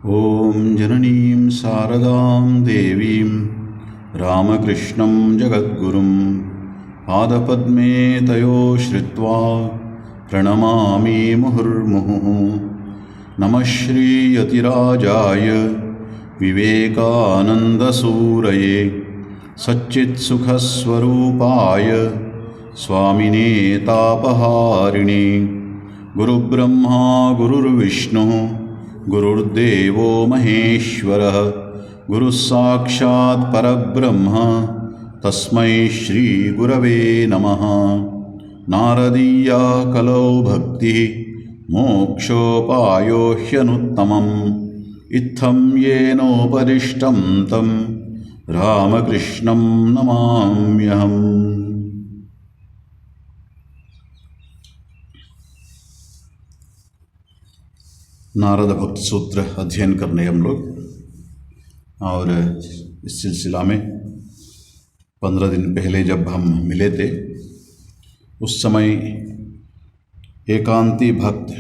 ॐ जननीं शारदां देवीं रामकृष्णं जगद्गुरुं पादपद्मे तयो श्रित्वा प्रणमामि मुहुर्मुहुः। नमः श्रीयतिराजाय विवेकानन्दसूरये सच्चित्सुखस्वरूपाय स्वामिने तापहारिणे। गुरुब्रह्मा गुरुर्विष्णुः गुरुर्देवो महेश्वरः गुरुस्साक्षात् परब्रह्म तस्मै श्रीगुरवे नमः। नारदीया कलौ भक्तिः मोक्षोपायो ह्यनुत्तमम्। इत्थं येनोपदिष्टं तं रामकृष्णं नमाम्यहम्। नारद भक्त सूत्र अध्ययन करने हम लोग, और इस सिलसिला में 15 दिन पहले जब हम मिले थे उस समय एकांती भक्त,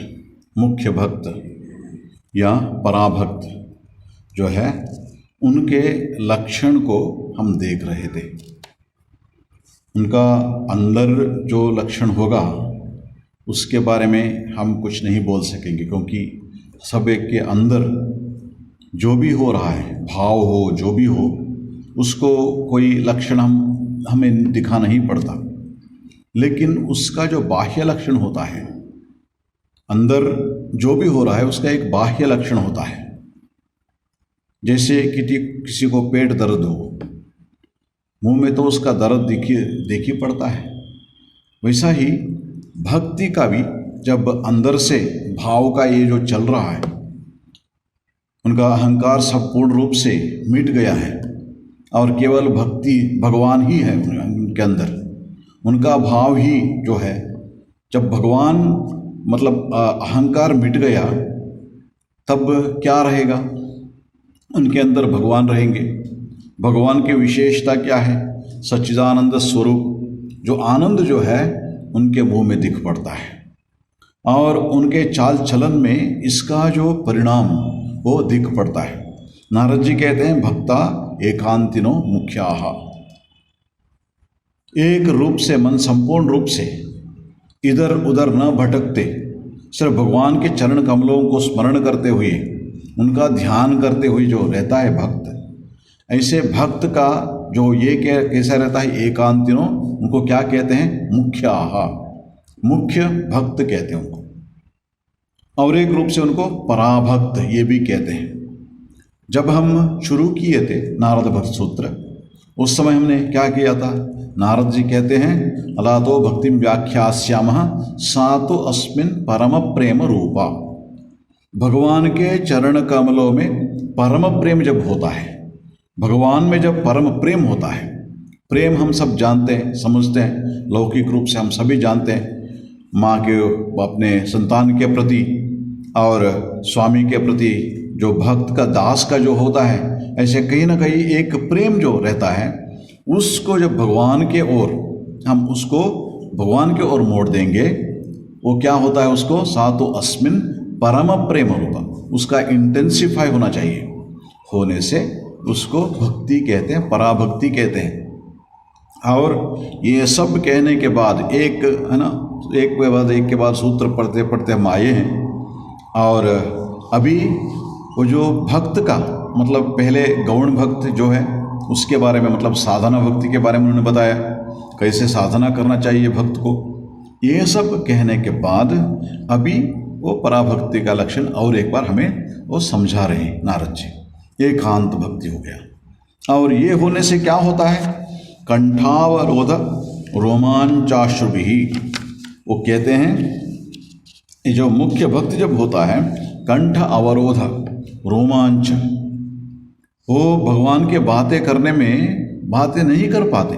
मुख्य भक्त या पराभक्त जो है उनके लक्षण को हम देख रहे थे। उनका अंदर जो लक्षण होगा उसके बारे में हम कुछ नहीं बोल सकेंगे, क्योंकि सब एक के अंदर जो भी हो रहा है, भाव हो जो भी हो, उसको कोई लक्षण हमें दिखा नहीं पड़ता। लेकिन उसका जो बाह्य लक्षण होता है, अंदर जो भी हो रहा है उसका एक बाह्य लक्षण होता है। जैसे किसी को पेट दर्द हो, मुंह में तो उसका दर्द दिखी पड़ता है। वैसा ही भक्ति का भी जब अंदर से भाव का ये जो चल रहा है, उनका अहंकार सब पूर्ण रूप से मिट गया है और केवल भक्ति भगवान ही है उनके अंदर। उनका भाव ही जो है, जब भगवान मतलब अहंकार मिट गया तब क्या रहेगा? उनके अंदर भगवान रहेंगे। भगवान की विशेषता क्या है? सच्चिदानंद स्वरूप, जो आनंद जो है उनके मुंह में दिख पड़ता है और उनके चाल चलन में इसका जो परिणाम वो दिख पड़ता है। नारद जी कहते हैं भक्ता एकांतिनो मुख्याः। एक रूप से मन संपूर्ण रूप से इधर उधर न भटकते, सिर्फ भगवान के चरण कमलों को स्मरण करते हुए, उनका ध्यान करते हुए जो रहता है भक्त, ऐसे भक्त का जो ये कैसा रहता है एकांतिनो, उनको क्या कहते हैं? मुख्याः, मुख्य भक्त कहते हैं उनको। और एक रूप से उनको पराभक्त ये भी कहते हैं। जब हम शुरू किए थे नारद भक्त सूत्र, उस समय हमने क्या किया था? नारद जी कहते हैं अलातो भक्तिम व्याख्यास्यामः सातो अस्मिन् परम प्रेम रूपा। भगवान के चरण कमलों में परम प्रेम जब होता है, भगवान में जब परम प्रेम होता है, प्रेम हम सब जानते हैं, समझते हैं, लौकिक रूप से हम सभी जानते हैं, माँ के अपने संतान के प्रति और स्वामी के प्रति जो भक्त का दास का जो होता है, ऐसे कहीं ना कहीं एक प्रेम जो रहता है, उसको जब भगवान के ओर हम उसको भगवान के ओर मोड़ देंगे, वो क्या होता है? उसको सातो अस्मिन् परम प्रेम रूपा, उसका इंटेंसिफाई होना चाहिए। होने से उसको भक्ति कहते हैं, पराभक्ति कहते हैं। और ये सब कहने के बाद एक है ना, एक के बाद सूत्र पढ़ते पढ़ते हम आए हैं। और अभी वो जो भक्त का मतलब पहले गौण भक्त जो है उसके बारे में, मतलब साधना भक्ति के बारे में उन्होंने बताया, कैसे साधना करना चाहिए भक्त को। ये सब कहने के बाद अभी वो पराभक्ति का लक्षण और एक बार हमें वो समझा रहे हैं नारद जी। एकांत भक्ति हो गया, और ये होने से क्या होता है? कंठावरोध रोमांचाश्रुभिः। वो कहते हैं ये जो मुख्य भक्त जब होता है, कंठ अवरोध रोमांच, वो भगवान के बातें करने में बातें नहीं कर पाते,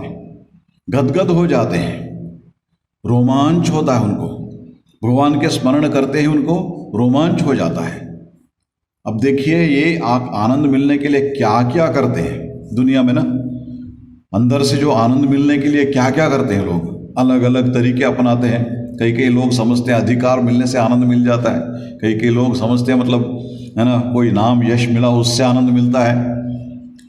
गदगद हो जाते हैं, रोमांच होता है उनको। भगवान के स्मरण करते ही उनको रोमांच हो जाता है। अब देखिए ये आनंद मिलने के लिए क्या क्या करते हैं दुनिया में ना, अंदर से जो आनंद मिलने के लिए क्या क्या करते हैं लोग, अलग अलग तरीके अपनाते हैं। कई कई लोग समझते हैं अधिकार मिलने से आनंद मिल जाता है, कई कई लोग समझते हैं मतलब है ना कोई नाम यश मिला उससे आनंद मिलता है,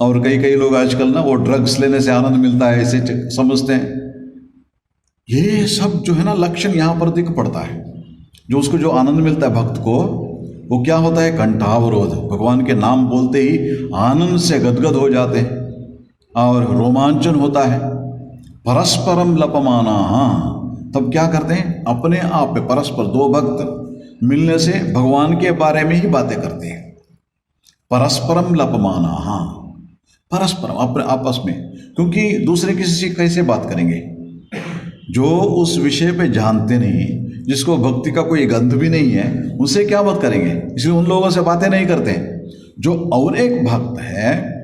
और कई कई लोग आजकल ना वो ड्रग्स लेने से आनंद मिलता है ऐसे समझते हैं। ये सब जो है ना लक्षण यहाँ पर दिख पड़ता है। जो उसको जो आनंद मिलता है भक्त को, वो क्या होता है? कंठावरोध। भगवान के नाम बोलते ही आनंद से गदगद हो जाते हैं और रोमांचन होता है। परस्परम लपमाना, तब क्या करते हैं? अपने आप में परस्पर, दो भक्त मिलने से भगवान के बारे में ही बातें करते हैं। परस्परम लपमाना, परस्परम अपने आपस में, क्योंकि दूसरे किसी से कैसे बात करेंगे? जो उस विषय पे जानते नहीं, जिसको भक्ति का कोई गंध भी नहीं है, उनसे क्या बात करेंगे? इसलिए उन लोगों से बातें नहीं करते। जो और एक भक्त है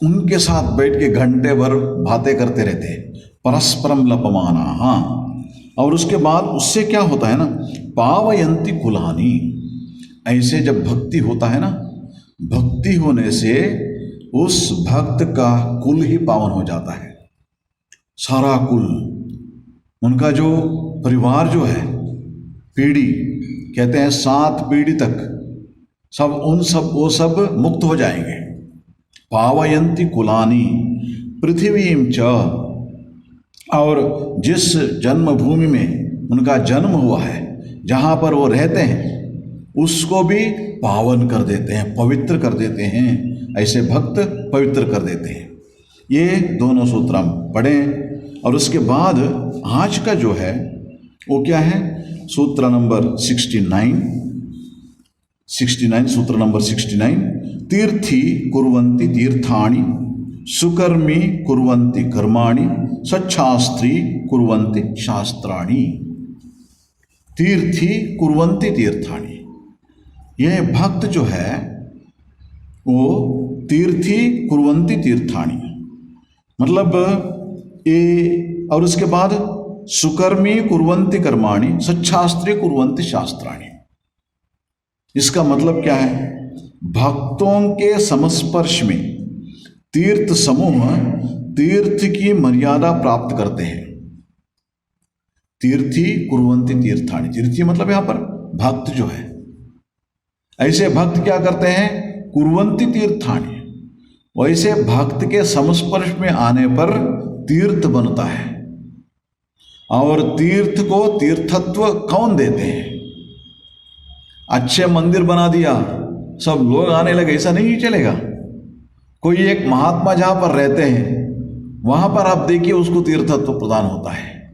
उनके साथ बैठ के घंटे भर बातें करते रहते हैं। परस्परम लपमाना, और उसके बाद उससे क्या होता है ना, पावयंती कुलानी। ऐसे जब भक्ति होता है ना, भक्ति होने से उस भक्त का कुल ही पावन हो जाता है। सारा कुल, उनका जो परिवार जो है, पीढ़ी कहते हैं 7 पीढ़ी तक, सब वो सब मुक्त हो जाएंगे। पावयंती कुलानी पृथ्वीम च, और जिस जन्मभूमि में उनका जन्म हुआ है, जहाँ पर वो रहते हैं, उसको भी पावन कर देते हैं, पवित्र कर देते हैं। ऐसे भक्त पवित्र कर देते हैं। ये दोनों सूत्र हम पढ़ें। और उसके बाद आज का जो है वो क्या है? सूत्र नंबर 69, सूत्र नंबर 69। तीर्थी कुर्वन्ति तीर्थानि, सुकर्मी कुर्वन्ति कर्माणि, सच्छास्त्री कुर्वन्ति शास्त्राणि। तीर्थी कुर्वन्ति तीर्थानि, ये भक्त जो है वो तीर्थी कुर्वन्ति तीर्थानि, मतलब ये, और उसके बाद सुकर्मी कुर्वन्ति कर्माणि, सच्छास्त्री कुर्वन्ति शास्त्राणि। इसका मतलब क्या है? भक्तों के संस्पर्श में तीर्थ समूह तीर्थ की मर्यादा प्राप्त करते हैं। तीर्थी कुर्वन्ति तीर्थानि, तीर्थी मतलब यहां पर भक्त जो है। ऐसे भक्त क्या करते हैं? कुर्वन्ति तीर्थानि, वैसे भक्त के संस्पर्श में आने पर तीर्थ बनता है। और तीर्थ को तीर्थत्व कौन देते हैं? अच्छे मंदिर बना दिया, सब लोग आने लगे, ऐसा नहीं चलेगा। कोई एक महात्मा जहाँ पर रहते हैं वहाँ पर आप देखिए उसको तीर्थत्व प्रदान होता है,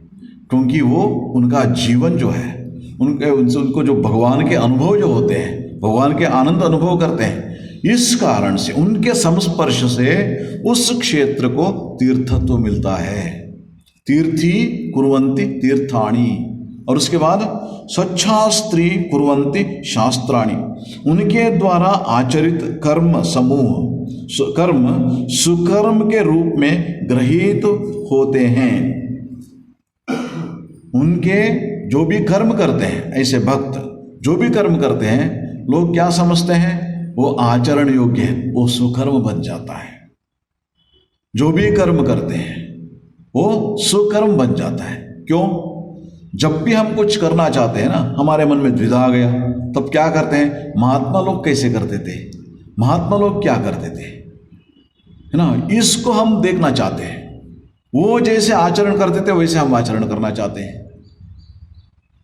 क्योंकि वो उनका जीवन जो है, उनको जो भगवान के अनुभव जो होते हैं, भगवान के आनंद अनुभव करते हैं, इस कारण से उनके संस्पर्श से उस क्षेत्र को तीर्थत्व मिलता है। तीर्थी कुर्वन्ति तीर्थानि, और उसके बाद सच्छास्त्री कुर्वन्ति शास्त्राणि, उनके द्वारा आचरित कर्म समूह कर्म सुकर्म के रूप में गृहीत होते हैं। उनके जो भी कर्म करते हैं, ऐसे भक्त जो भी कर्म करते हैं, लोग क्या समझते हैं? वो आचरण योग्य है, वो सुकर्म बन जाता है। जो भी कर्म करते हैं वो सुकर्म बन जाता है। क्यों? जब भी हम कुछ करना चाहते हैं ना, हमारे मन में द्विधा आ गया, तब क्या करते हैं? महात्मा लोग कैसे करते थे, महात्मा लोग क्या करते थे, है ना, इसको हम देखना चाहते हैं। वो जैसे आचरण करते थे वैसे हम आचरण करना चाहते हैं।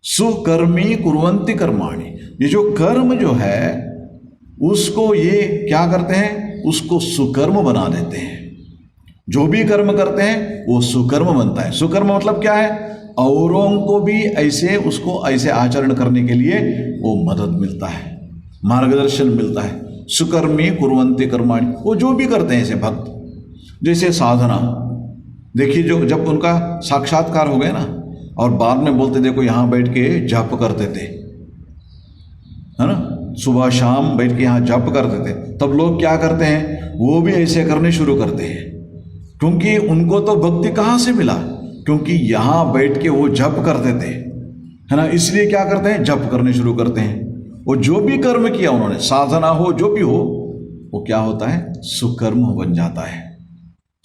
सुकर्मी कुर्वन्ति कर्माणि, ये जो कर्म जो है उसको ये क्या करते हैं? उसको सुकर्म बना देते हैं। जो भी कर्म करते हैं वो सुकर्म बनता है। सुकर्म मतलब क्या है? औरों को भी ऐसे उसको ऐसे आचरण करने के लिए वो मदद मिलता है, मार्गदर्शन मिलता है। सुकर्मी कुर्वन्ति कर्माणि, वो जो भी करते हैं ऐसे भक्त, जैसे साधना देखिए, जो जब उनका साक्षात्कार हो गया ना, और बाद में बोलते देखो यहाँ बैठ के जप करते थे, है ना, सुबह शाम बैठ के यहाँ जप करते थे, तब लोग क्या करते हैं? वो भी ऐसे करने शुरू करते हैं, क्योंकि उनको तो भक्ति कहाँ से मिला? क्योंकि यहाँ बैठ के वो जप करते थे, है ना, इसलिए क्या करते हैं? जप करने शुरू करते हैं। वो जो भी कर्म किया उन्होंने, साधना हो जो भी हो, वो क्या होता है? सुकर्म बन जाता है।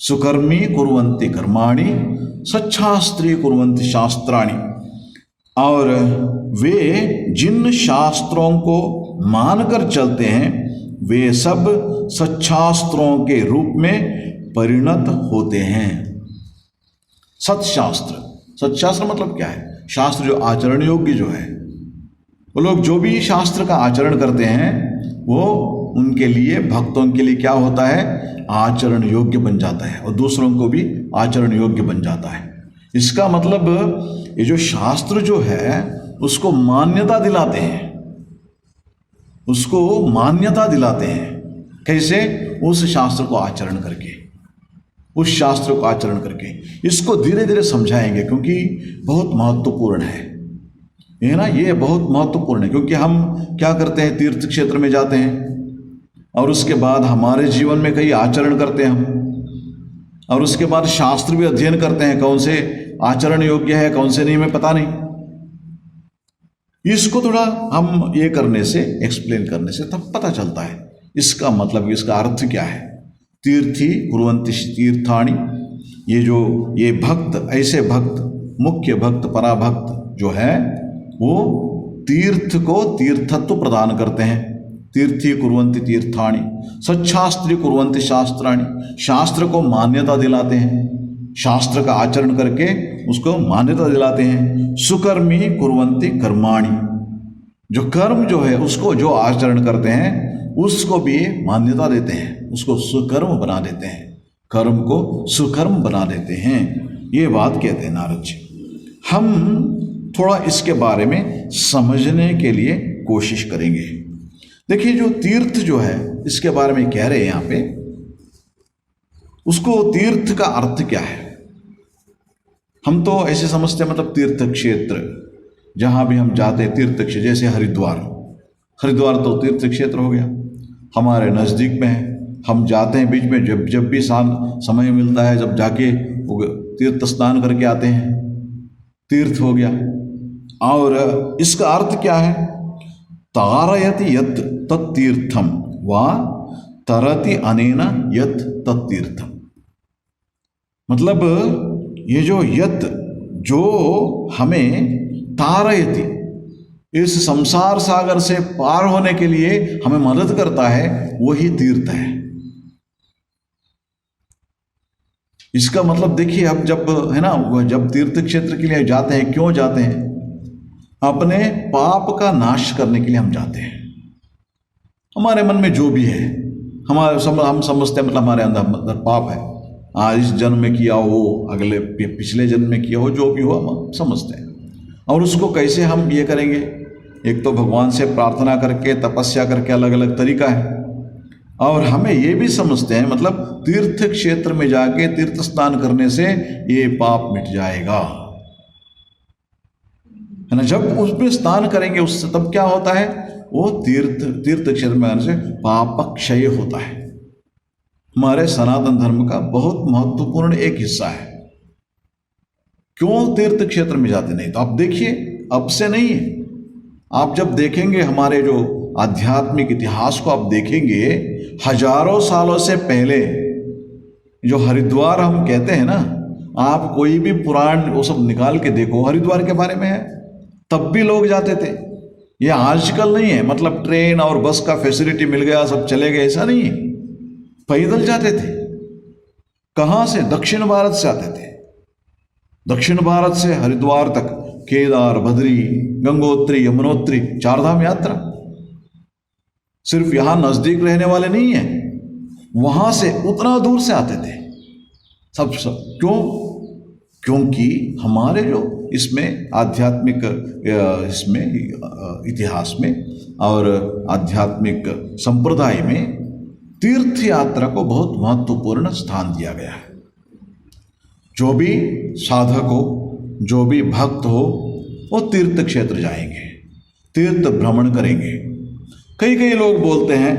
सुकर्मी कुर्वन्ति कर्माणि, सच्छास्त्री कुर्वन्ति शास्त्राणि। और वे जिन शास्त्रों को मानकर चलते हैं वे सब सच्छास्त्रों के रूप में परिणत होते हैं। सत्शास्त्र, सत्शास्त्र मतलब क्या है? शास्त्र जो आचरण योग्य जो है, वो लोग जो भी शास्त्र का आचरण करते हैं वो उनके लिए, भक्तों के लिए क्या होता है? आचरण योग्य बन जाता है और दूसरों को भी आचरण योग्य बन जाता है। इसका मतलब ये जो शास्त्र जो है उसको मान्यता दिलाते हैं, उसको मान्यता दिलाते हैं। कैसे? उस शास्त्र को आचरण करके, उस शास्त्र को आचरण करके। इसको धीरे धीरे समझाएंगे क्योंकि बहुत महत्वपूर्ण है ये ना, ये बहुत महत्वपूर्ण है। क्योंकि हम क्या करते हैं, तीर्थ क्षेत्र में जाते हैं और उसके बाद हमारे जीवन में कई आचरण करते हैं हम, और उसके बाद शास्त्र भी अध्ययन करते हैं, कौन से आचरण योग्य है कौन से नहीं, हमें पता नहीं। इसको थोड़ा हम ये करने से, एक्सप्लेन करने से तब पता चलता है इसका मतलब, इसका अर्थ क्या है। तीर्थी कुर्वन्ति तीर्थानि, ये भक्त, ऐसे भक्त, मुख्य भक्त, पराभक्त जो है वो तीर्थ को तीर्थत्व प्रदान करते हैं। तीर्थी कुर्वन्ति तीर्थानि, सच्छास्त्री कुर्वन्ति शास्त्राणि, शास्त्र को मान्यता दिलाते हैं, शास्त्र का आचरण करके उसको मान्यता दिलाते हैं। सुकर्मी कुर्वन्ति कर्माणि, जो कर्म जो है उसको जो आचरण करते हैं उसको भी मान्यता देते हैं, उसको सुकर्म बना देते हैं, कर्म को सुकर्म बना देते हैं। ये बात कहते हैं नारद जी। हम थोड़ा इसके बारे में समझने के लिए कोशिश करेंगे। देखिए जो तीर्थ जो है इसके बारे में कह रहे हैं यहाँ पे, उसको तीर्थ का अर्थ क्या है? हम तो ऐसे समझते हैं मतलब तीर्थ क्षेत्र, जहाँ भी हम जाते हैं तीर्थ क्षेत्र, जैसे हरिद्वार, हरिद्वार तो तीर्थ क्षेत्र हो गया, हमारे नज़दीक में है, हम जाते हैं बीच में, जब भी समय मिलता है जब जाके तीर्थ स्नान करके आते हैं, तीर्थ हो गया। और इसका अर्थ क्या है? तारयति यत् तत्तीर्थम वा तरति अनेना यत् तत्तीर्थम, मतलब ये जो यत्, जो हमें तारयति, इस संसार सागर से पार होने के लिए हमें मदद करता है, वही तीर्थ है। इसका मतलब देखिए, अब जब है ना, जब तीर्थ क्षेत्र के लिए जाते हैं, क्यों जाते हैं? अपने पाप का नाश करने के लिए हम जाते हैं। हमारे मन में जो भी है, हम समझते हैं मतलब हमारे अंदर पाप है, आज इस जन्म में किया हो, अगले पिछले जन्म में किया हो, जो भी हो हम समझते हैं। और उसको कैसे हम ये करेंगे? एक तो भगवान से प्रार्थना करके, तपस्या करके, अलग अलग तरीका है। और हमें ये भी समझते हैं मतलब तीर्थ क्षेत्र में जाके तीर्थ स्नान करने से ये पाप मिट जाएगा, है ना। जब उसमें स्नान करेंगे उससे तब क्या होता है? वो तीर्थ क्षेत्र में आने से पाप क्षय होता है। हमारे सनातन धर्म का बहुत महत्वपूर्ण एक हिस्सा है। क्यों तीर्थ क्षेत्र में जाते? नहीं तो आप देखिए, अब से नहीं है, आप जब देखेंगे हमारे जो आध्यात्मिक इतिहास को आप देखेंगे, हजारों सालों से पहले जो हरिद्वार हम कहते हैं ना, आप कोई भी पुराण वो सब निकाल के देखो, हरिद्वार के बारे में है, तब भी लोग जाते थे। ये आजकल नहीं है मतलब ट्रेन और बस का फैसिलिटी मिल गया सब चले गए, ऐसा नहीं है। पैदल जाते थे। कहाँ से? दक्षिण भारत से आते थे, दक्षिण भारत से हरिद्वार तक, केदार, बद्री, गंगोत्री, यमुनोत्री, चारधाम यात्रा। सिर्फ यहां नजदीक रहने वाले नहीं है, वहां से उतना दूर से आते थे सब। क्यों? क्योंकि हमारे जो इसमें आध्यात्मिक, इसमें इतिहास में और आध्यात्मिक संप्रदाय में तीर्थ यात्रा को बहुत महत्वपूर्ण स्थान दिया गया है। जो भी साधक हो, जो भी भक्त हो, वो तीर्थ क्षेत्र जाएंगे, तीर्थ भ्रमण करेंगे। कई लोग बोलते हैं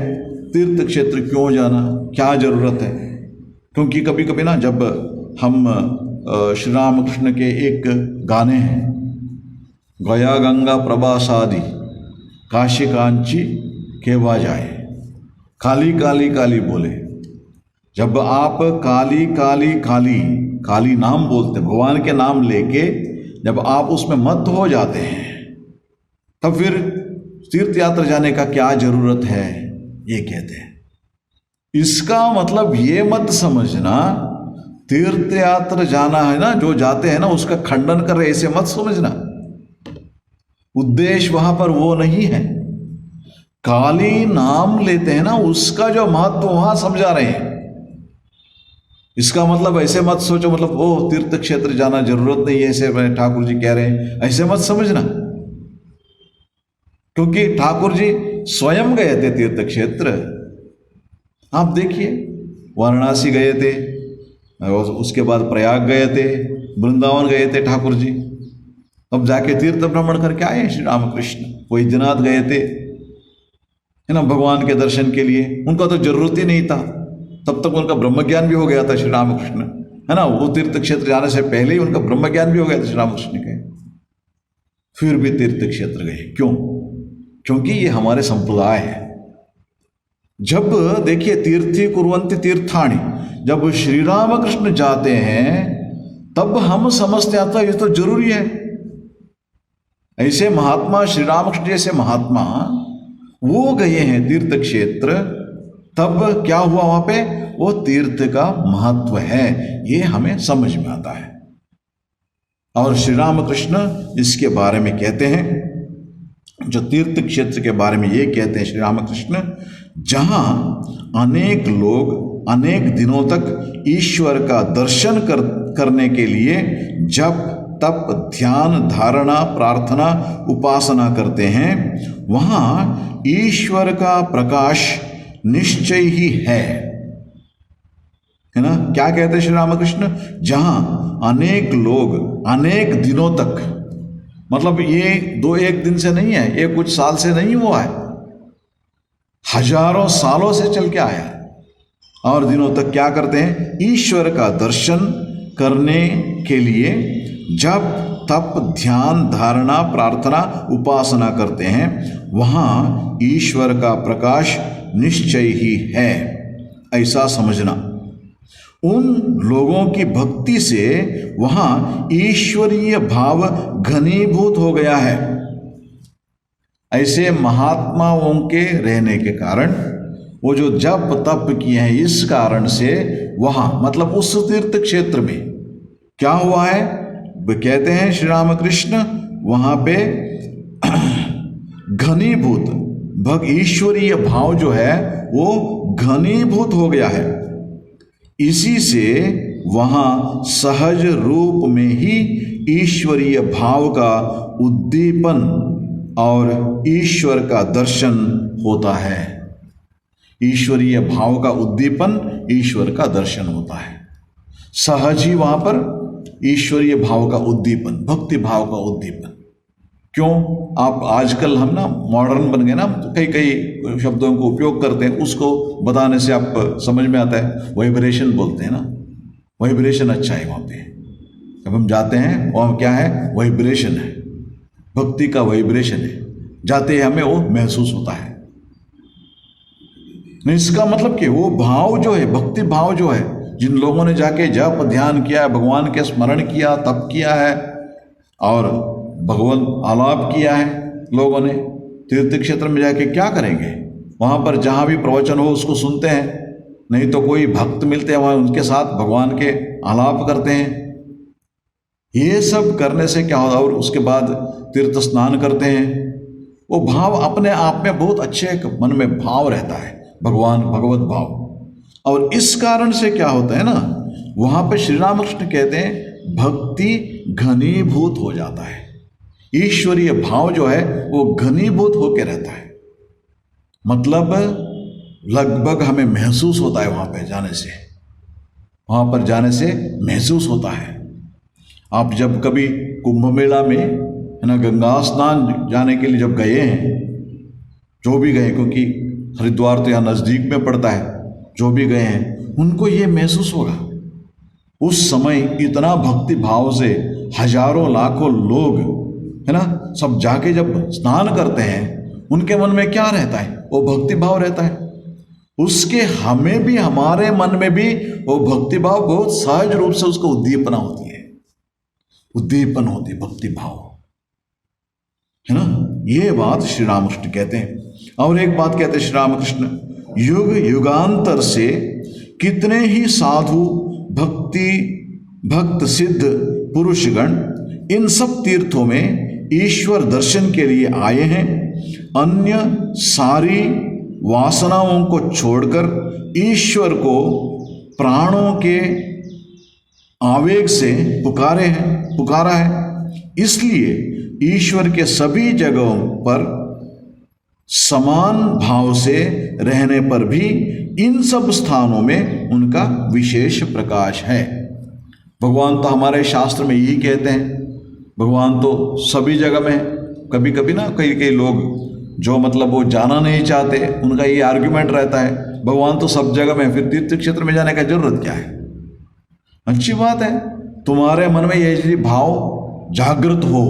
तीर्थ क्षेत्र क्यों जाना, क्या जरूरत है? क्योंकि कभी कभी ना, जब हम श्री रामकृष्ण के एक गाने हैं, गया गंगा प्रभासादि काशी कांची केवा जाए, काली काली काली बोले। जब आप काली काली काली काली नाम बोलते, भगवान के नाम लेके जब आप उसमें मत हो जाते हैं तब फिर तीर्थ यात्रा जाने का क्या जरूरत है, ये कहते हैं। इसका मतलब ये मत समझना तीर्थ यात्रा जाना है ना, जो जाते हैं ना उसका खंडन कर रहे, ऐसे मत समझना। उद्देश्य वहां पर वो नहीं है। काली नाम लेते हैं ना, उसका जो महत्व वहां समझा रहे हैं। इसका मतलब ऐसे मत सोचो मतलब वो तीर्थ क्षेत्र जाना जरूरत नहीं है, ऐसे ठाकुर जी कह रहे हैं, ऐसे मत समझना। क्योंकि ठाकुर जी स्वयं गए थे तीर्थ क्षेत्र। आप देखिए, वाराणसी गए थे, उसके बाद प्रयाग गए थे, वृंदावन गए थे ठाकुर जी, अब जाके तीर्थ भ्रमण करके आए श्री रामकृष्ण। वैद्यनाथ गए थे, है ना, भगवान के दर्शन के लिए। उनका तो जरूरत ही नहीं था, तब तक उनका ब्रह्म ज्ञान भी हो गया था श्री रामकृष्ण, है ना। वो तीर्थ क्षेत्र जाने से पहले ही उनका ब्रह्म ज्ञान भी हो गया था श्री रामकृष्ण के। फिर भी तीर्थ क्षेत्र गए, क्यों? क्योंकि ये हमारे संप्रदाय है। जब देखिए तीर्थी कुर्वन्ति तीर्थानि, जब श्री रामकृष्ण जाते हैं तब हम समझते हैं तो ये तो जरूरी है। ऐसे महात्मा, श्री रामकृष्ण जैसे महात्मा वो गए हैं तीर्थ क्षेत्र, तब क्या हुआ वहां पे? वो तीर्थ का महत्व है, ये हमें समझ में आता है। और श्री रामकृष्ण इसके बारे में कहते हैं, जो तीर्थ क्षेत्र के बारे में ये कहते हैं श्री रामकृष्ण, जहां अनेक लोग अनेक दिनों तक ईश्वर का दर्शन करने के लिए जप तप ध्यान धारणा प्रार्थना उपासना करते हैं, वहां ईश्वर का प्रकाश निश्चय ही है ना। क्या कहते हैं श्री रामकृष्ण? जहां अनेक लोग अनेक दिनों तक, मतलब ये दो एक दिन से नहीं है, ये कुछ साल से नहीं हुआ है, हजारों सालों से चल के आया। और दिनों तक क्या करते हैं? ईश्वर का दर्शन करने के लिए जप तप ध्यान धारणा प्रार्थना उपासना करते हैं, वहां ईश्वर का प्रकाश निश्चय ही है, ऐसा समझना। उन लोगों की भक्ति से वहां ईश्वरीय भाव घनीभूत हो गया है। ऐसे महात्माओं के रहने के कारण, वो जो जप तप किए हैं, इस कारण से वहां मतलब उस तीर्थ क्षेत्र में क्या हुआ है? कहते हैं श्री रामकृष्ण, वहां पे घनीभूत ईश्वरीय भाव जो है वो घनीभूत हो गया है। इसी से वहां सहज रूप में ही ईश्वरीय भाव का उद्दीपन और ईश्वर का दर्शन होता है। ईश्वरीय भाव का उद्दीपन, ईश्वर का दर्शन होता है। सहज ही वहां पर ईश्वरीय भाव का उद्दीपन, भक्ति भाव का उद्दीपन। क्यों? आप आजकल हम ना मॉडर्न बन गए ना, तो कई कई शब्दों को उपयोग करते हैं, उसको बताने से आप समझ में आता है। वाइब्रेशन बोलते हैं ना, वाइब्रेशन अच्छा है वहाँ पे। जब हम जाते हैं वहाँ क्या है? वाइब्रेशन है, भक्ति का वाइब्रेशन है। जाते ही हमें वो महसूस होता है। इसका मतलब कि वो भाव जो है, भक्ति भाव जो है, जिन लोगों ने जाके जप ध्यान किया, भगवान के स्मरण किया, तप किया है और भगवत आलाप किया है, लोगों ने तीर्थ क्षेत्र में जाके क्या करेंगे? वहां पर जहां भी प्रवचन हो उसको सुनते हैं, नहीं तो कोई भक्त मिलते हैं वहां, उनके साथ भगवान के आलाप करते हैं। ये सब करने से क्या होता है? और उसके बाद तीर्थ स्नान करते हैं। वो भाव अपने आप में बहुत अच्छे मन में भाव रहता है, भगवान भगवत भाव। और इस कारण से क्या होता है ना, वहां पे श्री रामकृष्ण कहते हैं भक्ति घनीभूत हो जाता है। ईश्वरीय भाव जो है वो घनीभूत होकर रहता है। मतलब लगभग हमें महसूस होता है वहां पे जाने से, वहां पर जाने से महसूस होता है। आप जब कभी कुंभ मेला में, है ना, गंगा स्नान जाने के लिए जब गए हैं, जो भी गए, क्योंकि हरिद्वार तो यहाँ नज़दीक में पड़ता है, जो भी गए हैं उनको ये महसूस होगा। उस समय इतना भक्ति भाव से हजारों लाखों लोग, है ना, सब जाके जब स्नान करते हैं, उनके मन में क्या रहता है? वो भक्ति भाव रहता है। उसके हमें भी, हमारे मन में भी वो भक्ति भाव बहुत सहज रूप से उसको उद्दीपना होती है। उद्दीपन होती, भक्ति भाव, है ना। ये बात श्री रामकृष्ण कहते हैं। और एक बात कहते हैं श्री रामकृष्ण, युग युगांतर से कितने ही साधु भक्त सिद्ध पुरुषगण इन सब तीर्थों में ईश्वर दर्शन के लिए आए हैं। अन्य सारी वासनाओं को छोड़कर ईश्वर को प्राणों के आवेग से पुकारा है। इसलिए ईश्वर के सभी जगहों पर समान भाव से रहने पर भी इन सब स्थानों में उनका विशेष प्रकाश है। भगवान तो हमारे शास्त्र में यही कहते हैं, भगवान तो सभी जगह में है। कभी कभी ना कई लोग जो मतलब वो जाना नहीं चाहते, उनका ये आर्ग्यूमेंट रहता है भगवान तो सब जगह में, फिर तीर्थ क्षेत्र में जाने का जरूरत क्या है। अच्छी बात है, तुम्हारे मन में ये भाव जागृत हो,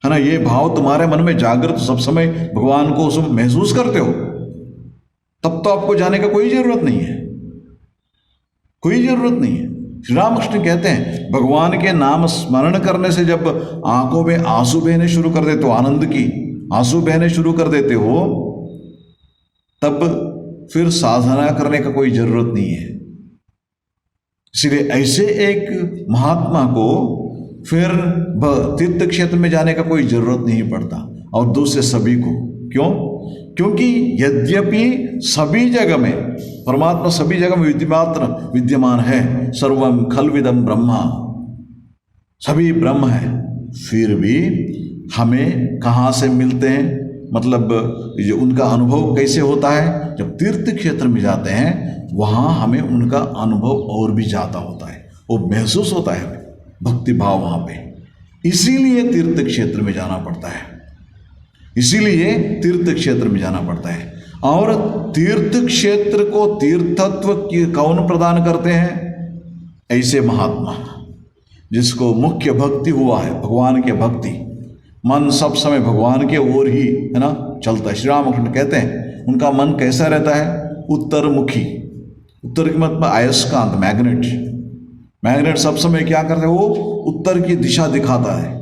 है ना, ये भाव तुम्हारे मन में जागृत, सब समय भगवान को उसमें महसूस करते हो, तब तो आपको जाने का कोई जरूरत नहीं है, कोई जरूरत नहीं है। श्री रामकृष्ण कहते हैं भगवान के नाम स्मरण करने से जब आंखों में आंसू बहने शुरू कर देते हो, आनंद की आंसू बहने शुरू कर देते हो, तब फिर साधना करने का कोई जरूरत नहीं है। इसलिए ऐसे एक महात्मा को फिर तीर्थ क्षेत्र में जाने का कोई जरूरत नहीं पड़ता, और दूसरे सभी को। क्यों? क्योंकि यद्यपि सभी जगह में परमात्मा सभी जगह में विद्यमान है, सर्वम खलविदम ब्रह्मा, सभी ब्रह्म है, फिर भी हमें कहाँ से मिलते हैं, मतलब जो उनका अनुभव कैसे होता है, जब तीर्थ क्षेत्र में जाते हैं वहाँ हमें उनका अनुभव और भी ज़्यादा होता है, वो महसूस होता है भक्ति भाव वहाँ पे। इसीलिए तीर्थ क्षेत्र में जाना पड़ता है, इसीलिए तीर्थ क्षेत्र में जाना पड़ता है। और तीर्थ क्षेत्र को तीर्थत्व कौन प्रदान करते हैं? ऐसे महात्मा जिसको मुख्य भक्ति हुआ है, भगवान के भक्ति, मन सब समय भगवान के ओर ही, है ना, चलता है। श्री रामकृष्ण कहते हैं उनका मन कैसा रहता है? उत्तरमुखी। उत्तर की मतलब अयस्कांत, मैग्नेट सब समय क्या करते हैं? वो उत्तर की दिशा दिखाता है।